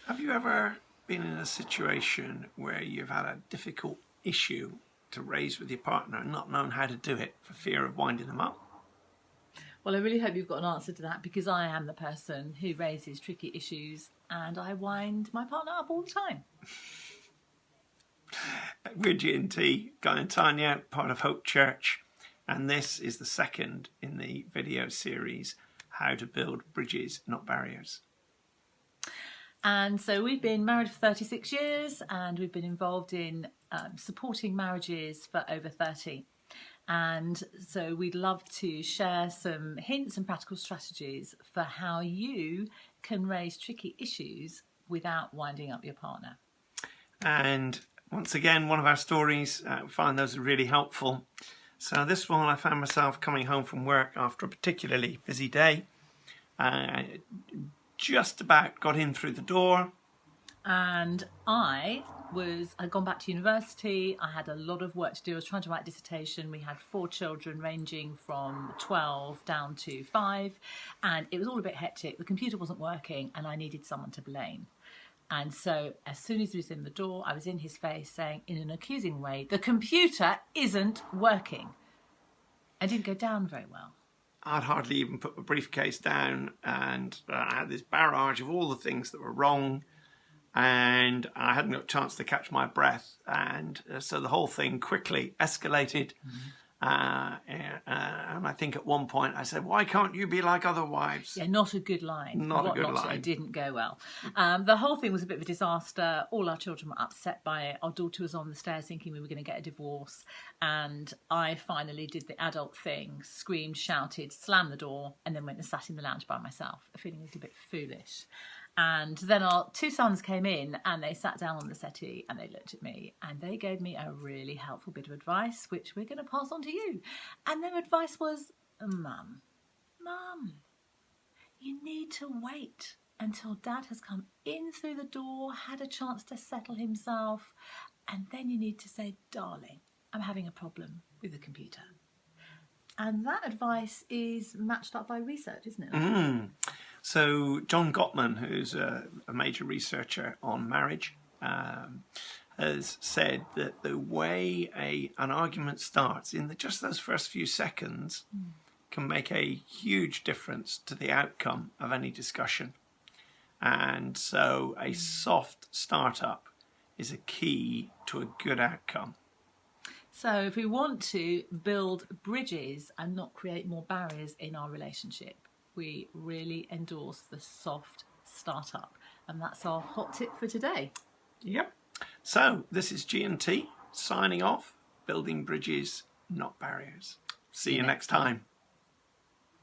Have you ever been in a situation where you've had a difficult issue to raise with your partner and not known how to do it for fear of winding them up? Well, I really hope you've got an answer to that, because I am the person who raises tricky issues and I wind my partner up all the time. We're G&T, Guy and Tania, part of Hope Church, and this is the second in the video series, How to Build Bridges, Not Barriers. And so we've been married for 36 years and we've been involved in supporting marriages for over 30. And so we'd love to share some hints and practical strategies for how you can raise tricky issues without winding up your partner. And once again, one of our stories, we find those are really helpful. So this one, I found myself coming home from work after a particularly busy day. Just about got in through the door. And I'd gone back to university. I had a lot of work to do. I was trying to write a dissertation. We had 4 children ranging from 12 down to 5. And it was all a bit hectic. The computer wasn't working and I needed someone to blame. And so as soon as he was in the door, I was in his face saying in an accusing way, "The computer isn't working." It didn't go down very well. I'd hardly even put my briefcase down, and I had this barrage of all the things that were wrong, and I hadn't got a chance to catch my breath, and so the whole thing quickly escalated. And I think at one point I said, "Why can't you be like other wives?" Yeah, not a good line. Not a good line. It didn't go well. The whole thing was a bit of a disaster. All our children were upset by it. Our daughter was on the stairs thinking we were going to get a divorce. And I finally did the adult thing, screamed, shouted, slammed the door, and then went and sat in the lounge by myself, feeling a little bit foolish. And then our 2 sons came in and they sat down on the settee and they looked at me and they gave me a really helpful bit of advice, which we're going to pass on to you. And their advice was, Mum, you need to wait until Dad has come in through the door, had a chance to settle himself, and then you need to say, "Darling, I'm having a problem with the computer." And that advice is matched up by research, isn't it? So John Gottman, who's a major researcher on marriage, has said that the way an argument starts in just those first few seconds can make a huge difference to the outcome of any discussion. And so a soft startup is a key to a good outcome. So if we want to build bridges and not create more barriers in our relationship, we really endorse the soft startup. And that's our hot tip for today. Yep. So this is G&T signing off, building bridges, not barriers. See you next time.